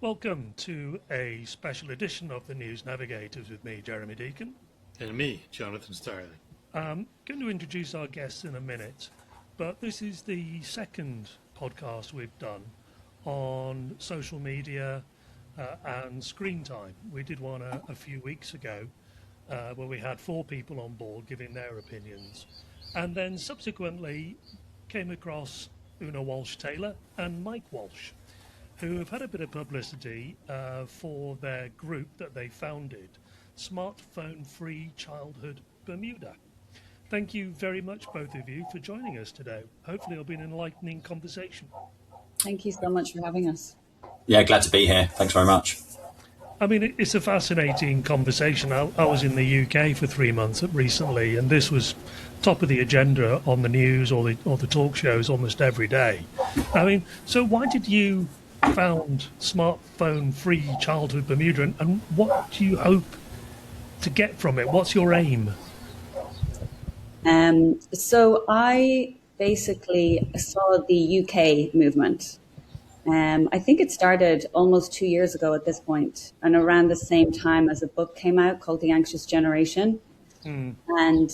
Welcome to a special edition of the News Navigators with me, Jeremy Deacon. And me, Jonathan Starling. I'm going to introduce our guests in a minute, but this is the second podcast we've done on social media and screen time. We did one a few weeks ago where we had 4 people on board giving their opinions, and then subsequently came across Una Walsh-Taylor and Mike Walsh, who have had a bit of publicity for their group that they founded, Smartphone Free Childhood Bermuda. Thank you very much, both of you, for joining us today. Hopefully it'll be an enlightening conversation. Thank you so much for having us. Yeah, glad to be here. Thanks very much. I mean, it's a fascinating conversation. I was in the UK for 3 months recently, and this was top of the agenda on the news or the talk shows almost every day. I mean, so why did you found Smartphone Free Childhood Bermuda, and what do you hope to get from it? What's your aim? So I basically saw the UK movement. I think it started almost 2 years ago at this point, and around the same time as a book came out called The Anxious Generation. And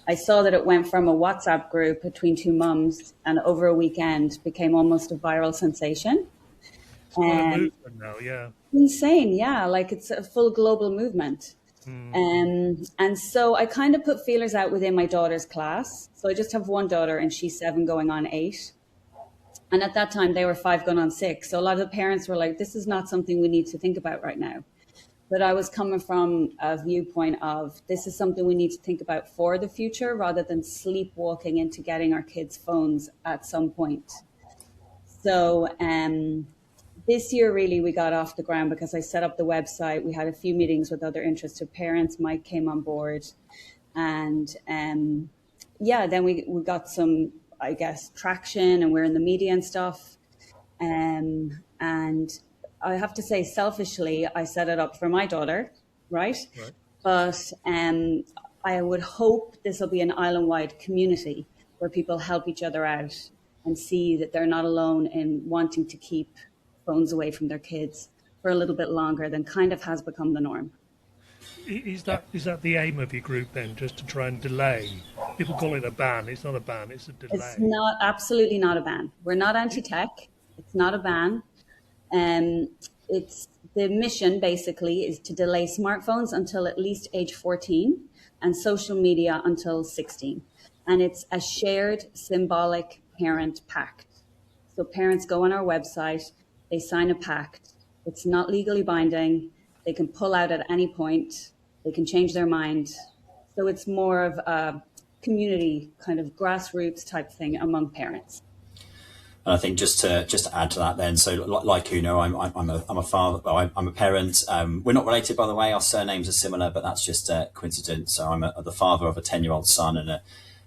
I saw that it went from a WhatsApp group between 2 mums and over a weekend became almost a viral sensation. It's quite a movement now, yeah. Insane, yeah, like it's a full global movement. And so I kind of put feelers out within my daughter's class. So I just have one daughter and she's 7 going on 8. And at that time they were 5 going on 6. So a lot of the parents were like, this is not something we need to think about right now. But I was coming from a viewpoint of this is something we need to think about for the future rather than sleepwalking into getting our kids' phones at some point. So this year, really, we got off the ground because I set up the website. We had a few meetings with other interested parents. Mike came on board. And then we got some, I guess, traction, and we're in the media and stuff. And I have to say, selfishly, I set it up for my daughter, right? But I would hope this will be an island-wide community where people help each other out and see that they're not alone in wanting to keep phones away from their kids for a little bit longer than kind of has become the norm. Is that the aim of your group then, just to try and delay? People call it a ban. It's not a ban, it's a delay. It's not, absolutely not a ban. We're not anti-tech. It's not a ban. It's the mission basically is to delay smartphones until at least age 14 and social media until 16. And it's a shared symbolic parent pact. So parents go on our website, they sign a pact. It's not legally binding. They can pull out at any point. They can change their mind. So it's more of a community kind of grassroots type thing among parents. And I think just to add to that, then, so like Una, I'm a father. Well, I'm a parent. We're not related, by the way. Our surnames are similar, but that's just a coincidence. So I'm the father of a 10-year-old son and a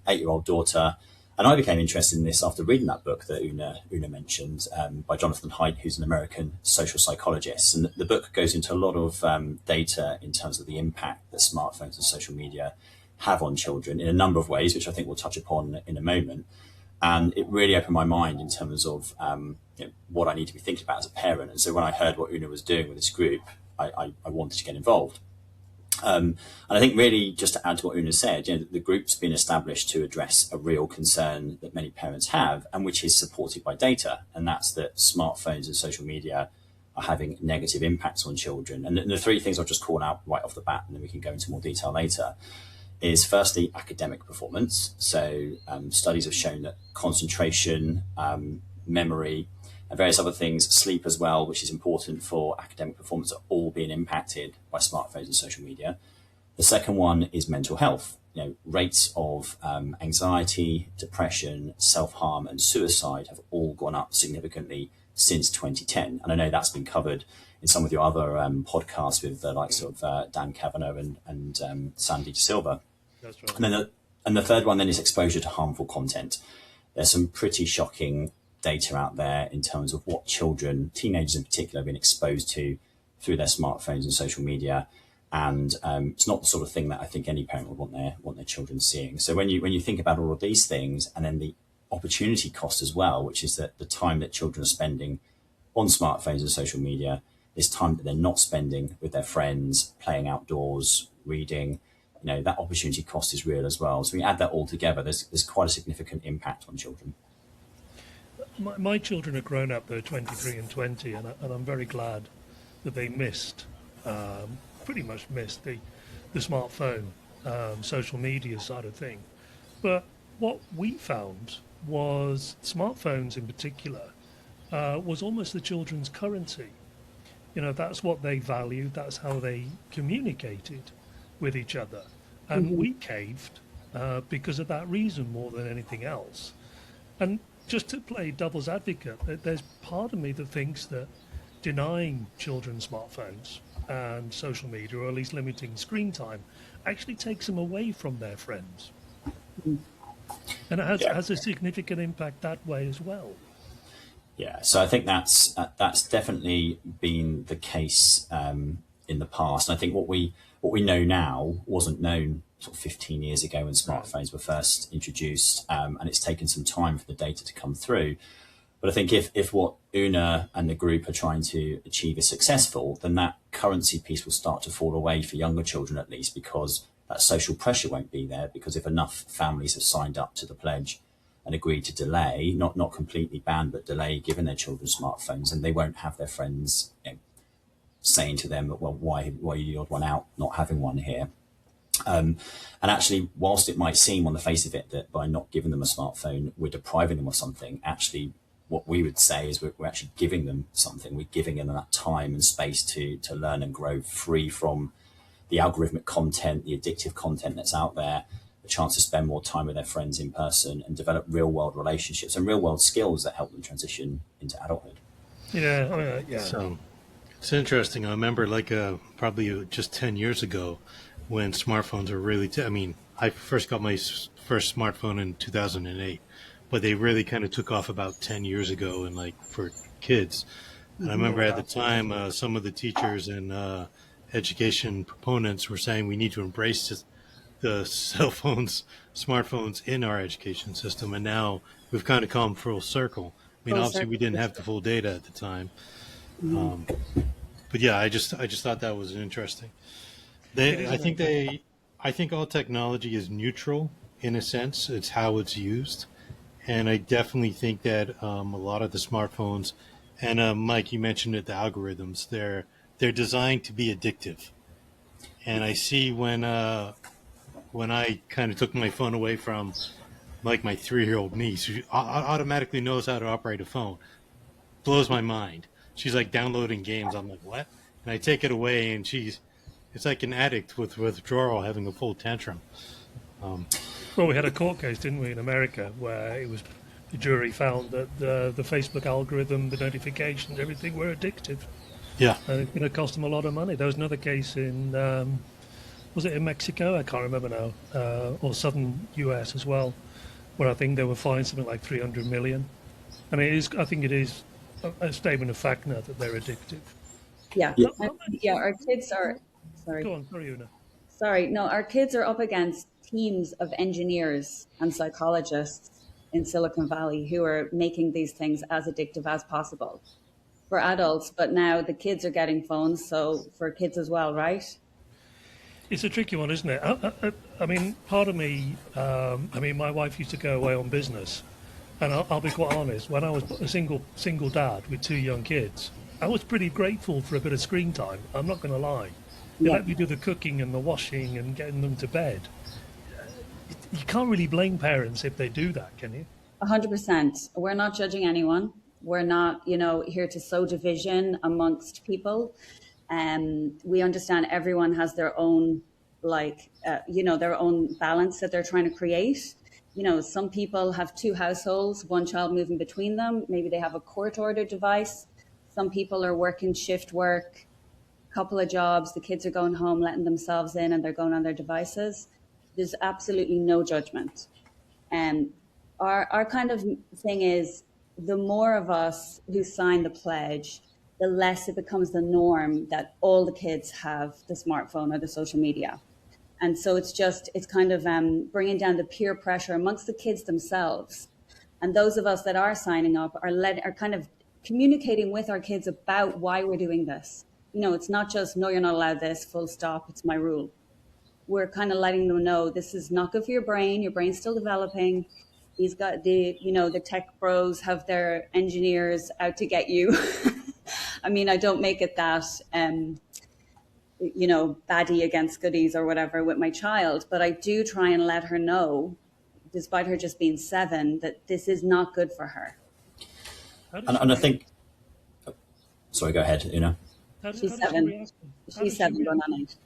8-year-old daughter. And I became interested in this after reading that book that Una mentioned by Jonathan Haidt, who's an American social psychologist. And the book goes into a lot of data in terms of the impact that smartphones and social media have on children in a number of ways, which I think we'll touch upon in a moment. And it really opened my mind in terms of what I need to be thinking about as a parent. And so when I heard what Una was doing with this group, I wanted to get involved. And I think really just to add to what Una said, the group's been established to address a real concern that many parents have, and which is supported by data. And that's that smartphones and social media are having negative impacts on children. And the 3 things I'll just call out right off the bat, and then we can go into more detail later, is firstly academic performance. So studies have shown that concentration, memory, and various other things, sleep as well, which is important for academic performance, are all being impacted by smartphones and social media. The second one is mental health. Rates of anxiety, depression, self-harm and suicide have all gone up significantly since 2010. And I know that's been covered in some of your other podcasts with the likes of Dan Kavanagh and Sandy De Silva. That's right. And the third one then is exposure to harmful content. There's some pretty shocking data out there in terms of what children, teenagers in particular, have been exposed to through their smartphones and social media. And it's not the sort of thing that I think any parent would want their children seeing. So when you think about all of these things, and then the opportunity cost as well, which is that the time that children are spending on smartphones and social media is time that they're not spending with their friends, playing outdoors, reading. That opportunity cost is real as well. So we add that all together, there's quite a significant impact on children. My children are grown up, they're 23 and 20, and I'm very glad that they pretty much missed the smartphone, social media side of thing. But what we found was smartphones in particular was almost the children's currency. That's what they valued, that's how they communicated with each other. And we caved because of that reason more than anything else. And just to play devil's advocate, there's part of me that thinks that denying children smartphones and social media, or at least limiting screen time, actually takes them away from their friends. And it has a significant impact that way as well. Yeah, so I think that's definitely been the case in the past. And I think what we know now wasn't known sort of 15 years ago when smartphones were first introduced, and it's taken some time for the data to come through. But I think if what Una and the group are trying to achieve is successful, then that currency piece will start to fall away for younger children, at least, because that social pressure won't be there. Because if enough families have signed up to the pledge and agreed to delay, not completely ban, but delay giving their children smartphones, and they won't have their friends saying to them, well, why are you the odd one out not having one here? And actually, whilst it might seem on the face of it that by not giving them a smartphone, we're depriving them of something, actually, what we would say is we're actually giving them something. We're giving them that time and space to learn and grow, free from the algorithmic content, the addictive content that's out there, the chance to spend more time with their friends in person and develop real world relationships and real world skills that help them transition into adulthood. Yeah. So it's interesting. I remember probably just 10 years ago when smartphones were really, I first got my first smartphone in 2008, but they really kind of took off about 10 years ago and for kids. And I remember at the time, some of the teachers and education proponents were saying we need to embrace the cell phones, smartphones in our education system. And now we've kind of come full circle. Obviously we didn't have the full data at the time. But yeah, I just thought that was interesting. I think all technology is neutral in a sense. It's how it's used. And I definitely think that a lot of the smartphones, and Mike, you mentioned it, the algorithms, they're designed to be addictive. And I see when I kind of took my phone away from my 3-year-old niece, who automatically knows how to operate a phone, blows my mind. She's downloading games. I'm like, what? And I take it away, and it's like an addict with withdrawal having a full tantrum. Well, we had a court case, didn't we, in America, where the jury found that the Facebook algorithm, the notifications, everything were addictive. Yeah. And it's going to cost them a lot of money. There was another case in, was it in Mexico? I can't remember now, or southern US as well, where I think they were fined something like 300 million. And I think it is a statement of fact now that they're addictive. Yeah. Our kids are, sorry. Go on, sorry, Una. Sorry, no, our kids are up against teams of engineers and psychologists in Silicon Valley who are making these things as addictive as possible for adults. But now the kids are getting phones, so for kids as well, right? It's a tricky one, isn't it? I mean, part of me, my wife used to go away on business, and I'll be quite honest, when I was a single dad with 2 young kids, I was pretty grateful for a bit of screen time. I'm not going to lie. They let me do the cooking and the washing and getting them to bed. You can't really blame parents if they do that, can you? 100%. We're not judging anyone. We're not, here to sow division amongst people. We understand everyone has their own, their own balance that they're trying to create. Some people have 2 households, 1 child moving between them. Maybe they have a court order device. Some people are working shift work, couple of jobs. The kids are going home, letting themselves in, and they're going on their devices. There's absolutely no judgment. And our kind of thing is, the more of us who sign the pledge, the less it becomes the norm that all the kids have the smartphone or the social media. And so it's kind of bringing down the peer pressure amongst the kids themselves. And those of us that are signing up are kind of communicating with our kids about why we're doing this. You know, it's not just, no, you're not allowed this, full stop, it's my rule. We're kind of letting them know this is not good for your brain. Your brain's still developing. He's got the tech bros have their engineers out to get you. I mean, I don't make it that, baddie against goodies or whatever with my child, but I do try and let her know, despite her just being 7, that this is not good for her. And I think, sorry, go ahead, Una. She's 7. She's 7 going on 8.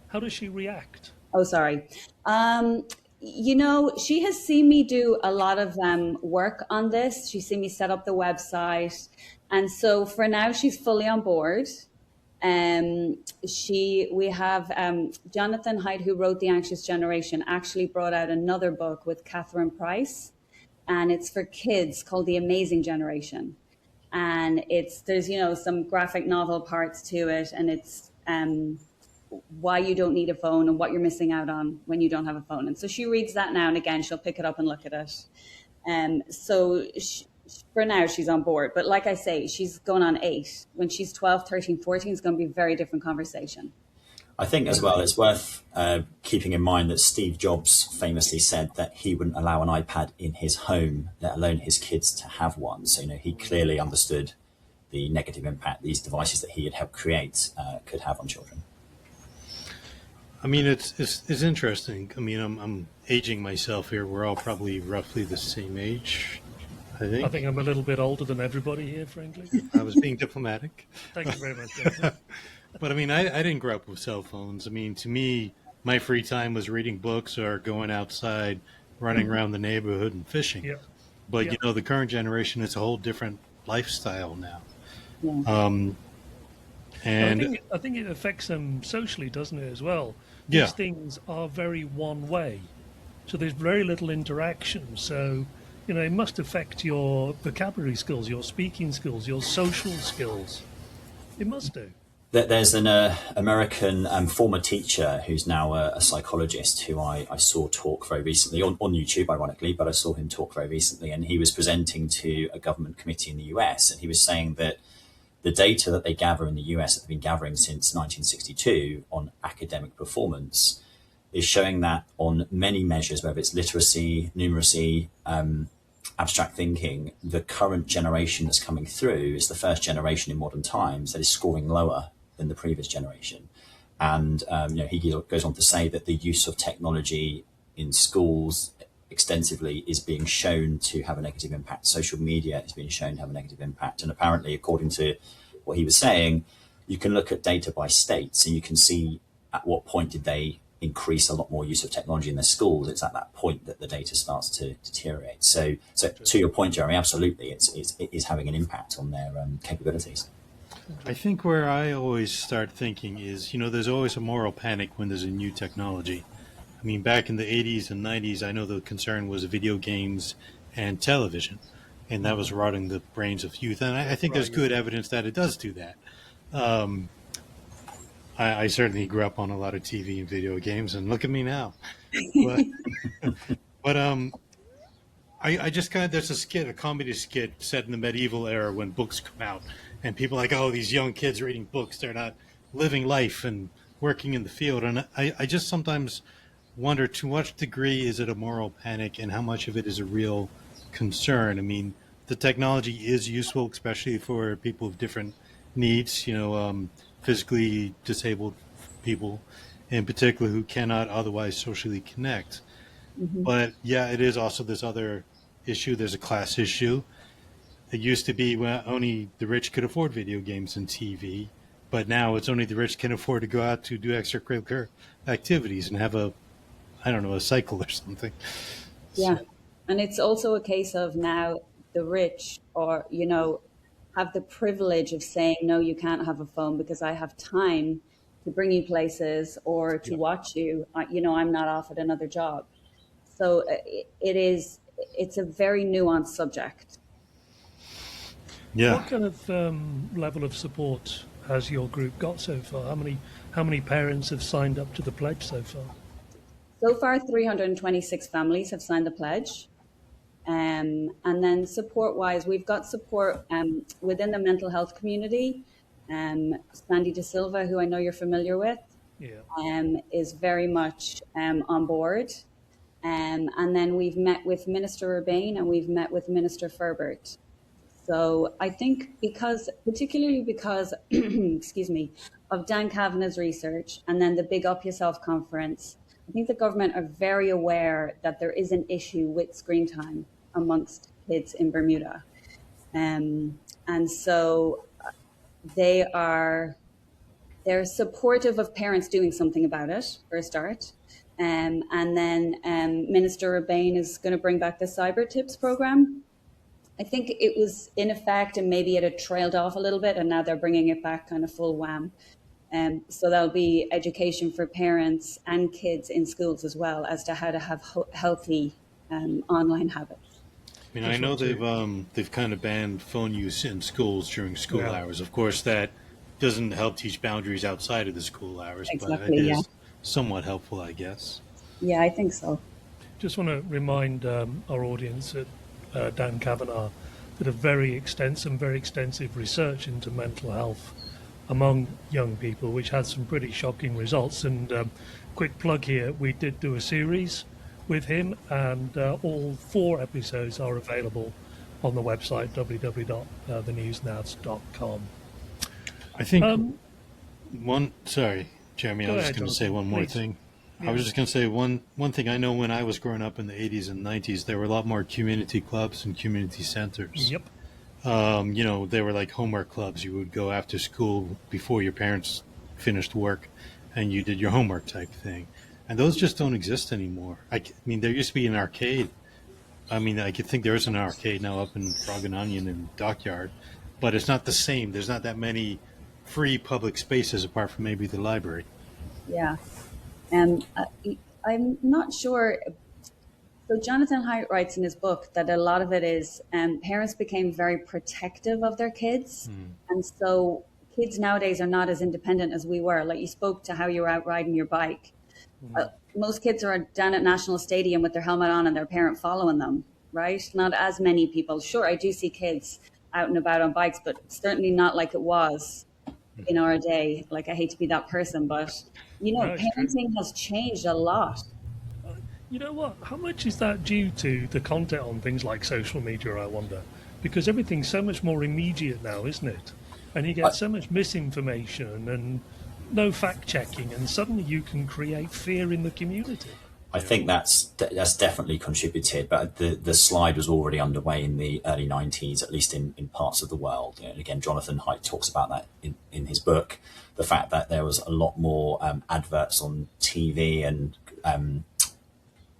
How does she react? Oh, sorry. She has seen me do a lot of work on this. She's seen me set up the website. And so for now, she's fully on board. We have Jonathan Haidt, who wrote The Anxious Generation, actually brought out another book with Catherine Price. And it's for kids called The Amazing Generation. And there's some graphic novel parts to it. And it's why you don't need a phone and what you're missing out on when you don't have a phone. And so she reads that now and again. She'll pick it up and look at it. For now, she's on board. But like I say, she's going on 8. When she's 12, 13, 14, it's going to be a very different conversation. I think as well, it's worth keeping in mind that Steve Jobs famously said that he wouldn't allow an iPad in his home, let alone his kids to have one. So, he clearly understood the negative impact these devices that he had helped create could have on children. I mean, it's interesting. I mean, I'm aging myself here. We're all probably roughly the same age, I think. I think I'm a little bit older than everybody here, frankly. I was being diplomatic. Thank you very much, Jonathan. But I mean, I didn't grow up with cell phones. I mean, to me, my free time was reading books or going outside, running around the neighborhood and fishing. Yeah. But, the current generation, it's a whole different lifestyle now. Yeah. And I think it affects them socially, doesn't it, as well? Yeah. These things are very one way. So there's very little interaction. So, it must affect your vocabulary skills, your speaking skills, your social skills. It must do. There's an American former teacher who's now a psychologist who I saw talk very recently on YouTube, ironically, but I saw him talk very recently, and he was presenting to a government committee in the US, and he was saying that the data that they gather in the US, that they've been gathering since 1962 on academic performance, is showing that on many measures, whether it's literacy, numeracy, abstract thinking, the current generation that's coming through is the first generation in modern times that is scoring lower than the previous generation. And he goes on to say that the use of technology in schools extensively is being shown to have a negative impact. Social media is being shown to have a negative impact. And apparently, according to what he was saying, you can look at data by states and you can see at what point did they increase a lot more use of technology in their schools. It's at that point that the data starts to deteriorate. So to your point, Jeremy, absolutely, it is having an impact on their capabilities. I think where I always start thinking is, there's always a moral panic when there's a new technology. I mean, back in the 80s and 90s, I know the concern was video games and television, and that was rotting the brains of youth. And I think there's good evidence that it does do that. I certainly grew up on a lot of TV and video games, and look at me now. But I just there's a comedy skit set in the medieval era when books come out, and people are like, oh, these young kids reading books, they're not living life and working in the field. And I just sometimes wonder, to what degree is it a moral panic and how much of it is a real concern? I mean, the technology is useful, especially for people with different needs, physically disabled people in particular who cannot otherwise socially connect. Mm-hmm. But yeah, it is also this other issue. There's a class issue. It used to be when only the rich could afford video games and TV, but now it's only the rich can afford to go out to do extracurricular activities and have a cycle or something. Yeah. And it's also a case of now the rich have the privilege of saying, no, you can't have a phone because I have time to bring you places or to watch you. I'm not off at another job. So it's a very nuanced subject. Yeah. What kind of level of support has your group got so far? How many parents have signed up to the pledge so far? So far, 326 families have signed the pledge. And then support-wise, we've got support within the mental health community. Sandy De Silva, who I know you're familiar with, is very much on board. And then we've met with Minister Urbane and we've met with Minister Ferbert. So I think particularly because, excuse me, of Dan Kavanagh's research and then the Big Up Yourself conference, I think the government are very aware that there is an issue with screen time amongst kids in Bermuda. And so they're supportive of parents doing something about it, for a start. And then Minister Urbane is going to bring back the Cyber Tips program. I think it was in effect and maybe it had trailed off a little bit and now they're bringing it back kind of full wham. So there'll be education for parents and kids in schools as well as to how to have healthy online habits. I mean, I know they've kind of banned phone use in schools during school hours. Of course, that doesn't help teach boundaries outside of the school hours, but it is somewhat helpful, I guess. Yeah, I think so. Just want to remind our audience that Dan Kavanagh did a very extensive research into mental health among young people, which had some pretty shocking results. And quick plug here, we did do a series with him, and all 4 episodes are available on the website www.thenewsnads.com. I think sorry, Jeremy, I was just going to say one more Please. thing. Yeah. I was just going to say one thing. I know when I was growing up in the 80s and 90s, there were a lot more community clubs and community centers. Yep. They were like homework clubs. You would go after school before your parents finished work and you did your homework type thing. And those just don't exist anymore. I mean, there used to be an arcade. I mean, I could think there is an arcade now up in Frog and Onion and Dockyard, but it's not the same. There's not that many free public spaces apart from maybe the library. Yeah. I'm not sure. So Jonathan Haidt writes in his book that a lot of it is parents became very protective of their kids. And so kids nowadays are not as independent as we were. Like you spoke to how you were out riding your bike. Most kids are down at National Stadium with their helmet on and their parent following them, right? Not as many people. Sure, I do see kids out and about on bikes, but certainly not like it was in our day. Like, I hate to be that person, but, parenting has changed a lot. You know what? How much is that due to the content on things like social media, I wonder? Because everything's so much more immediate now, isn't it? And you get so much misinformation and no fact-checking, and suddenly you can create fear in the community. I think that's definitely contributed, but the slide was already underway in the early 90s, at least in parts of the world. And again, Jonathan Haidt talks about that in his book, the fact that there was a lot more adverts on TV and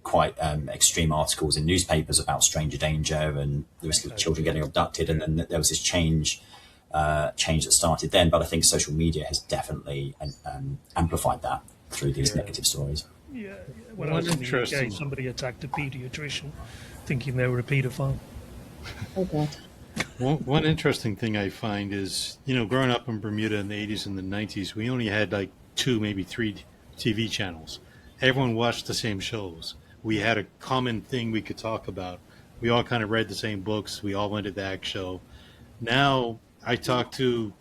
quite extreme articles in newspapers about stranger danger and the risk of children getting abducted. And then there was this change that started then. But I think social media has definitely amplified that through these negative stories. Yeah, when I was in the UK, somebody attacked a paediatrician thinking they were a paedophile. Oh, God. One interesting thing I find is, growing up in Bermuda in the 80s and the 90s, we only had like 2, maybe 3 TV channels. Everyone watched the same shows. We had a common thing we could talk about. We all kind of read the same books. We all went to the ACT show. Now I talk to,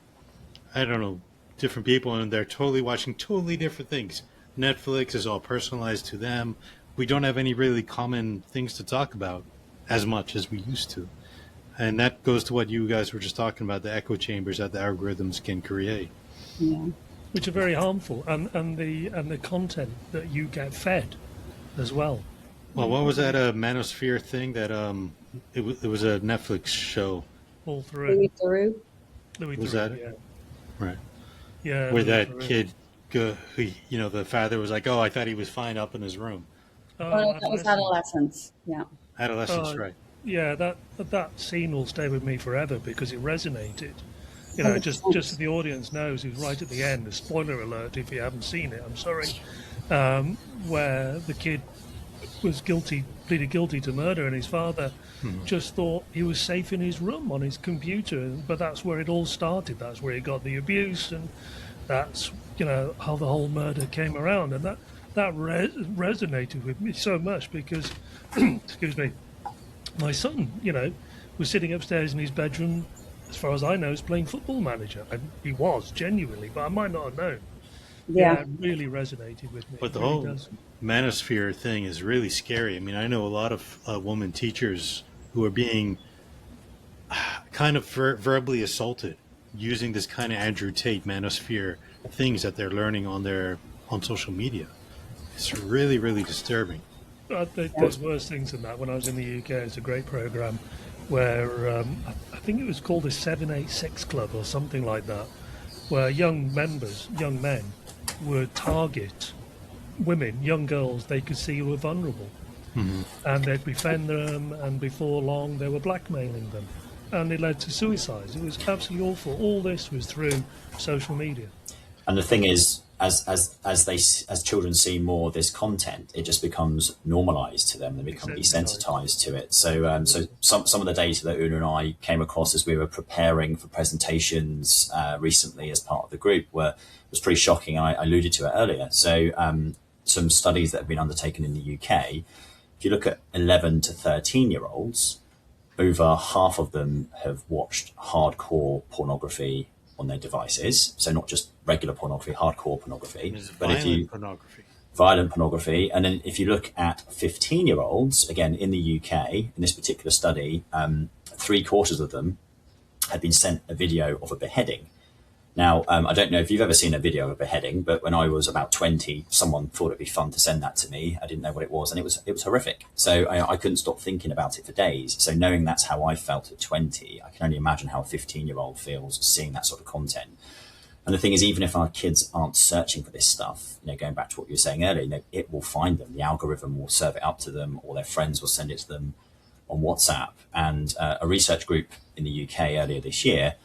different people, and they're totally watching totally different things. Netflix is all personalized to them. We don't have any really common things to talk about as much as we used to. And that goes to what you guys were just talking about, the echo chambers that the algorithms can create. Yeah. Which are very harmful, and the content that you get fed as well. Well, what was that Manosphere thing that it was a Netflix show? All through. Louis Was Theroux. that it? Yeah. Right. Yeah. Where that kid, the father was like, "Oh, I thought he was fine up in his room." Oh, that was adolescence. Yeah. Adolescence, right? Yeah, that scene will stay with me forever because it resonated. Just so the audience knows, it was right at the end. A spoiler alert if you haven't seen it. I'm sorry. Where the kid was pleaded guilty to murder, and his father just thought he was safe in his room on his computer. But that's where it all started. That's where he got the abuse, and that's how the whole murder came around. And that resonated with me so much because, excuse me, My son, was sitting upstairs in his bedroom, as far as I know, is playing Football Manager. And he was, genuinely, but I might not have known. Yeah, Yeah. it really resonated with me. But the It really whole does. manosphere thing is really scary. I mean, I know a lot of women teachers who are being kind of verbally assaulted using this kind of Andrew Tate manosphere things that they're learning on social media. It's really, really disturbing. There's worse things than that. When I was in the UK, it's a great program where I think it was called the 786 Club or something like that, where young men, would target women, young girls they could see who were vulnerable. And they'd befriend them, and before long they were blackmailing them. And it led to suicides. It was absolutely awful. All this was through social media. And the thing is, as children see more of this content, it just becomes normalized to them. They become desensitized to it. So some of the data that Una and I came across as we were preparing for presentations recently as part of the group was pretty shocking. I alluded to it earlier. So some studies that have been undertaken in the UK, if you look at 11 to 13-year-olds, over half of them have watched hardcore pornography on their devices. So not just regular pornography, hardcore pornography. But pornography. Violent pornography. And then if you look at 15-year-olds, again, in the UK, in this particular study, 3/4 of them had been sent a video of a beheading. Now, I don't know if you've ever seen a video of a beheading, but when I was about 20, someone thought it'd be fun to send that to me. I didn't know what it was, and it was horrific. So I couldn't stop thinking about it for days. So knowing that's how I felt at 20, I can only imagine how a 15-year-old feels seeing that sort of content. And the thing is, even if our kids aren't searching for this stuff, going back to what you were saying earlier, it will find them. The algorithm will serve it up to them, or their friends will send it to them on WhatsApp. And a research group in the UK earlier this year,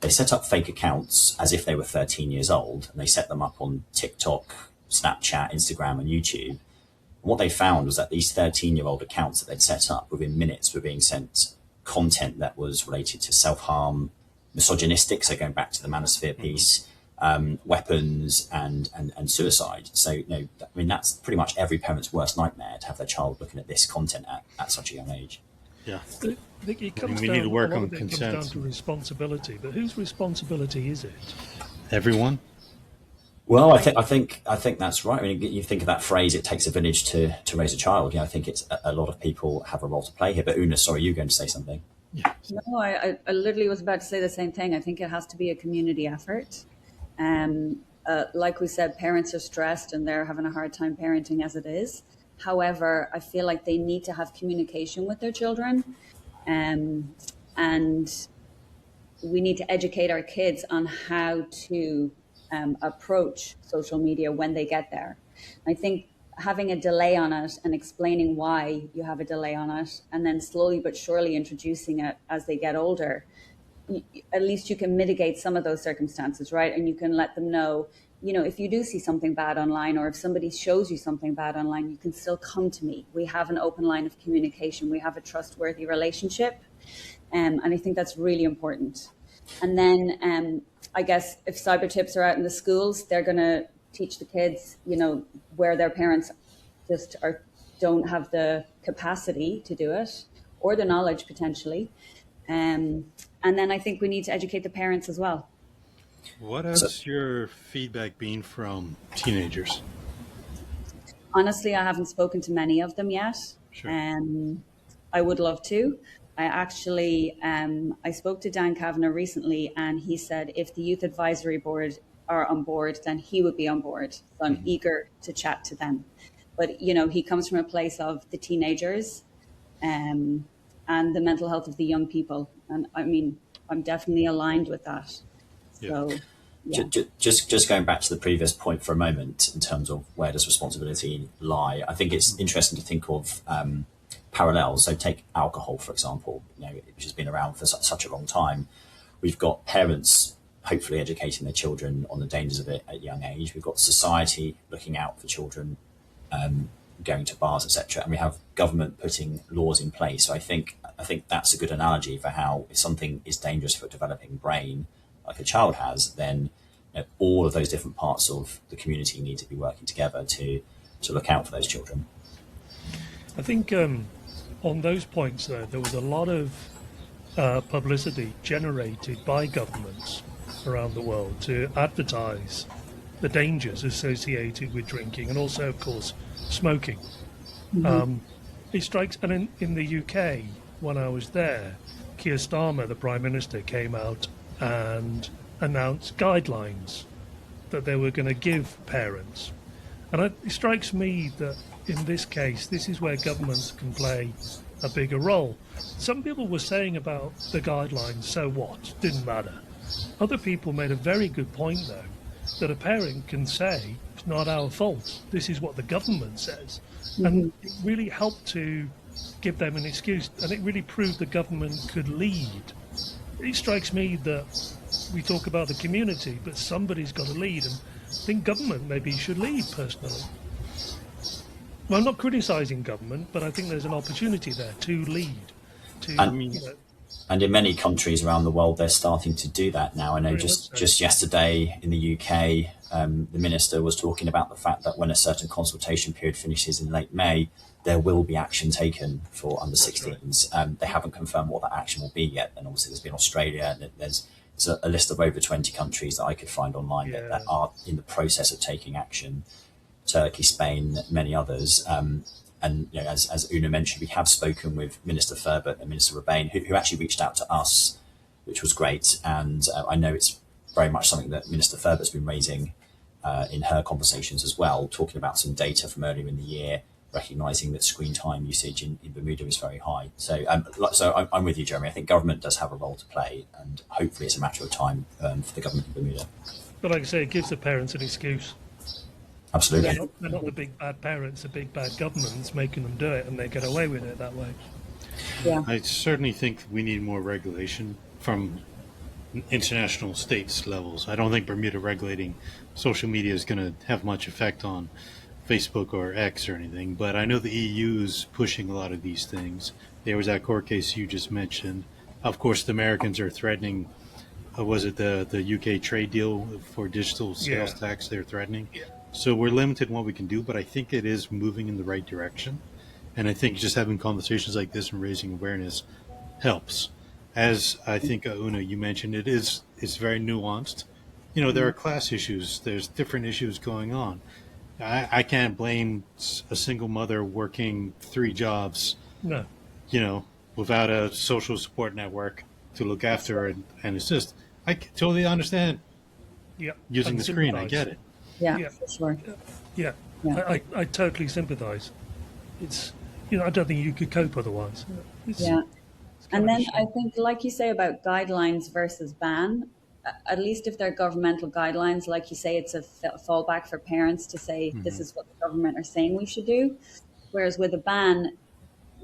they set up fake accounts as if they were 13 years old, and they set them up on TikTok, Snapchat, Instagram, and YouTube. And what they found was that these 13-year-old accounts that they'd set up within minutes were being sent content that was related to self-harm, misogynistic, so going back to the manosphere piece, weapons and suicide. So, that's pretty much every parent's worst nightmare, to have their child looking at this content at such a young age. Yeah. It comes we down, need to work a lot on of it consent. comes down to responsibility, but whose responsibility is it? Everyone. Well, I think that's right. I mean, you think of that phrase, "It takes a village to raise a child." I think it's a lot of people have a role to play here. But Una, sorry, you were going to say something? Yeah. No, I literally was about to say the same thing. I think it has to be a community effort. Like we said, parents are stressed and they're having a hard time parenting as it is. However, I feel like they need to have communication with their children, and we need to educate our kids on how to approach social media when they get there. I think having a delay on it and explaining why you have a delay on it, and then slowly but surely introducing it as they get older, at least you can mitigate some of those circumstances, right? And you can let them know, if you do see something bad online, or if somebody shows you something bad online, you can still come to me. We have an open line of communication. We have a trustworthy relationship. And I think that's really important. And then I guess if cyber tips are out in the schools, they're going to teach the kids, where their parents just don't have the capacity to do it, or the knowledge potentially. And then I think we need to educate the parents as well. What has your feedback been from teenagers? Honestly, I haven't spoken to many of them yet. Sure. I would love to. I actually, I spoke to Dan Kavanagh recently, and he said if the Youth Advisory Board are on board, then he would be on board. So I'm eager to chat to them. But, he comes from a place of the teenagers and the mental health of the young people. And I mean, I'm definitely aligned with that. So, yeah. Just going back to the previous point for a moment, in terms of where does responsibility lie, I think it's interesting to think of parallels. So take alcohol, for example, which has been around for such a long time. We've got parents hopefully educating their children on the dangers of it at a young age. We've got society looking out for children going to bars, etc. And we have government putting laws in place. So I think that's a good analogy for how, if something is dangerous for a developing brain, like a child has, then all of those different parts of the community need to be working together to look out for those children. I think on those points, though, there was a lot of publicity generated by governments around the world to advertise the dangers associated with drinking and also, of course, smoking. It strikes, and in the UK, when I was there, Keir Starmer, the Prime Minister, came out and announced guidelines that they were going to give parents. And it strikes me that in this case, this is where governments can play a bigger role. Some people were saying about the guidelines, so what? Didn't matter. Other people made a very good point, though, that a parent can say, it's not our fault, this is what the government says. And it really helped to give them an excuse, and it really proved the government could lead. It strikes me that we talk about the community, but somebody's got to lead, and I think government maybe should lead, personally. Well, I'm not criticising government, but I think there's an opportunity there to lead. And in many countries around the world, they're starting to do that now. I know just yesterday in the UK, the minister was talking about the fact that when a certain consultation period finishes in late May, there will be action taken for under 16s. Right. They haven't confirmed what that action will be yet. And obviously there's been Australia, and there's a list of over 20 countries that I could find online that are in the process of taking action. Turkey, Spain, many others. And you know, as Una mentioned, we have spoken with Minister Ferbert and Minister Rebane, who actually reached out to us, which was great. And I know it's very much something that Minister Ferbert's been raising in her conversations as well, talking about some data from earlier in the year, recognising that screen time usage in Bermuda is very high. So I'm with you, Jeremy. I think government does have a role to play, and hopefully it's a matter of time for the government in Bermuda. But like I say, it gives the parents an excuse. Absolutely. They're not the big bad parents, the big bad government's making them do it, and they get away with it that way. Yeah. I certainly think we need more regulation from international states levels. I don't think Bermuda regulating social media is going to have much effect on Facebook or X or anything, but I know the EU is pushing a lot of these things. There was that court case you just mentioned. Of course, the Americans are threatening, was it the UK trade deal for digital sales tax they're threatening? Yeah. So we're limited in what we can do, but I think it is moving in the right direction. And I think just having conversations like this and raising awareness helps. As I think, Una, you mentioned, it's very nuanced. You know, there are class issues. There's different issues going on. I can't blame a single mother working 3 jobs, No. you know, without a social support network to look after her and assist. I totally understand using the screen. I get it. Yeah, for sure. Yeah. I totally sympathise. It's, you know, I don't think you could cope otherwise. And then I think, like you say about guidelines versus ban, at least if they're governmental guidelines, like you say, it's a fallback for parents to say, this is what the government are saying we should do. Whereas with a ban,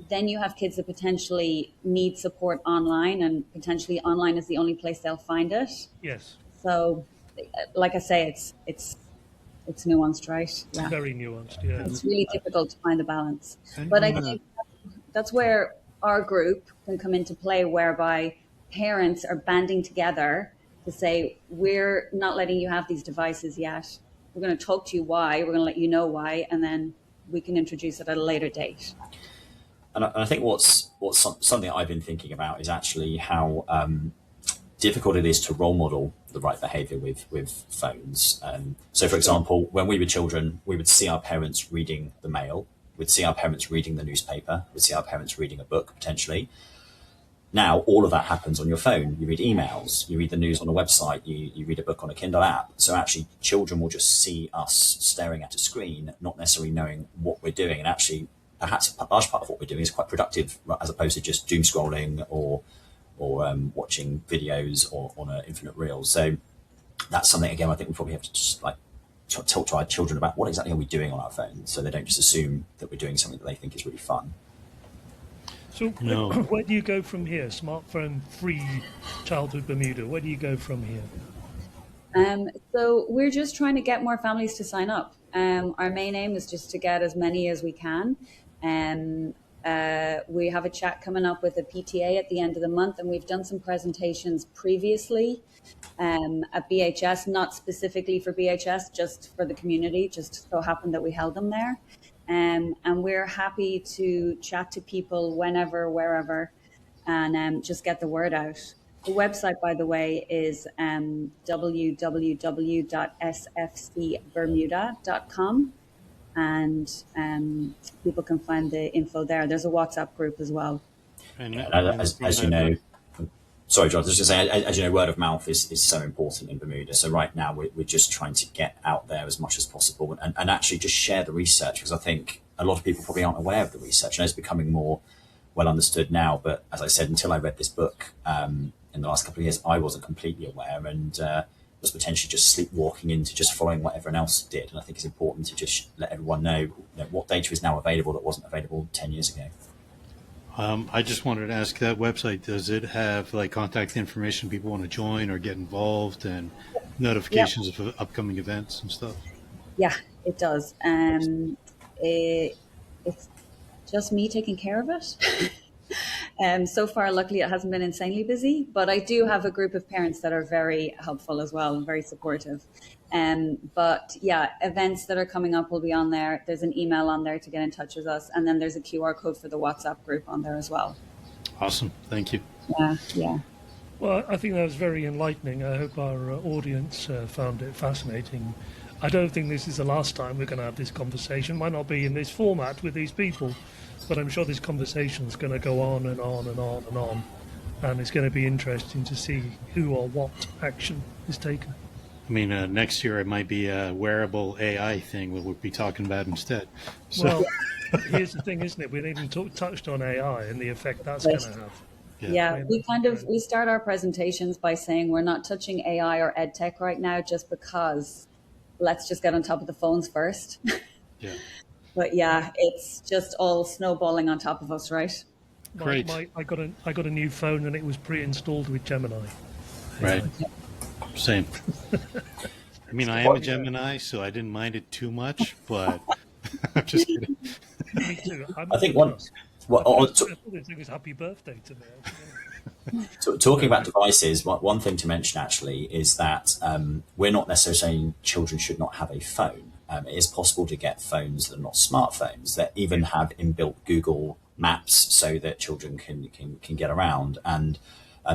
then you have kids that potentially need support online, and potentially online is the only place they'll find it. Yes. So, like I say, it's nuanced, right? Yeah. Very nuanced, yeah. It's really difficult to find the balance. But I think that's where our group can come into play, whereby parents are banding together to say, we're not letting you have these devices yet. We're going to talk to you why, we're going to let you know why, and then we can introduce it at a later date. And I think what's something I've been thinking about is actually how difficult it is to role model the right behaviour with phones. So, for example, when we were children, we would see our parents reading the mail, we'd see our parents reading the newspaper, we'd see our parents reading a book, potentially. Now, all of that happens on your phone. You read emails, you read the news on a website, you read a book on a Kindle app. So actually, children will just see us staring at a screen, not necessarily knowing what we're doing. And actually, perhaps a large part of what we're doing is quite productive, as opposed to just doom scrolling or watching videos or on an infinite reel. So that's something, again, I think we probably have to just talk to our children about what exactly are we doing on our phones, so they don't just assume that we're doing something that they think is really fun. So where do you go from here? Smartphone-free childhood Bermuda, where do you go from here? So we're just trying to get more families to sign up. Our main aim is just to get as many as we can. We have a chat coming up with a PTA at the end of the month, and we've done some presentations previously at BHS, not specifically for BHS, just for the community, just so happened that we held them there. And we're happy to chat to people whenever, wherever, and just get the word out. The website, by the way, is www.sfcbermuda.com, and people can find the info there. There's a WhatsApp group as well. And As you know, sorry, John, I was just saying, as you know, word of mouth is so important in Bermuda. So right now we're just trying to get out there as much as possible and actually just share the research, because I think a lot of people probably aren't aware of the research, and it's becoming more well understood now. But as I said, until I read this book in the last couple of years, I wasn't completely aware, and was potentially just sleepwalking into just following what everyone else did. And I think it's important to just let everyone know, what data is now available that wasn't available 10 years ago. I just wanted to ask, that website, does it have like contact information people want to join or get involved, and notifications of upcoming events and stuff? Yeah, it does. It's just me taking care of it. So far, luckily, it hasn't been insanely busy, but I do have a group of parents that are very helpful as well and very supportive. But yeah, events that are coming up will be on there. There's an email on there to get in touch with us. And then there's a QR code for the WhatsApp group on there as well. Awesome. Thank you. Yeah. Well, I think that was very enlightening. I hope our audience found it fascinating. I don't think this is the last time we're going to have this conversation. Might not be in this format with these people, but I'm sure this conversation is going to go on and on and on and on. And it's going to be interesting to see who or what action is taken. I mean, next year it might be a wearable AI thing we'll be talking about instead. So. Well, here's the thing, isn't it? We haven't even touched on AI and the effect that's going to have. Yeah, we start our presentations by saying we're not touching AI or ed tech right now, just because let's just get on top of the phones first. Yeah. But yeah, it's just all snowballing on top of us, right? Great. I got a new phone and it was pre-installed with Gemini. Right. Same. I mean, I am a Gemini, so I didn't mind it too much, but I'm just kidding. Me too. I think one. I thought it was happy birthday to me. Talking about devices, one thing to mention actually is that we're not necessarily saying children should not have a phone. It is possible to get phones that are not smartphones that even have inbuilt Google Maps so that children can get around. And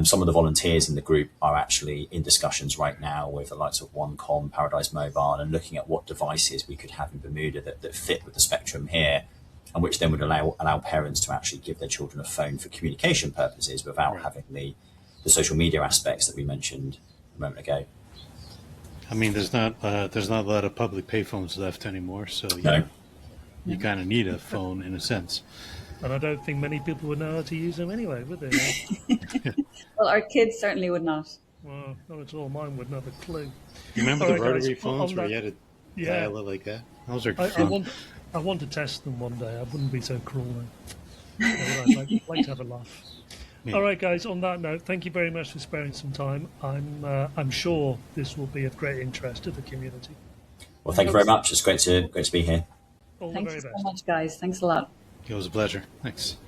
some of the volunteers in the group are actually in discussions right now with the likes of OneCom, Paradise Mobile, and looking at what devices we could have in Bermuda that fit with the spectrum here, and which then would allow parents to actually give their children a phone for communication purposes without having the social media aspects that we mentioned a moment ago. I mean, there's not a lot of public payphones left anymore, so you kind of need a phone in a sense. And I don't think many people would know how to use them anyway, would they? Well, our kids certainly would not. Well, not at all. Mine wouldn't have a clue. You remember the rotary guys, phones where you had to dial it like that? Those are fun. I want to test them one day. I wouldn't be so cruel. I'd like to have a laugh. Yeah. All right, guys. On that note, thank you very much for sparing some time. I'm sure this will be of great interest to the community. Well, thank you very much. It's great to be here. Thanks so much, guys. Thanks a lot. It was a pleasure. Thanks.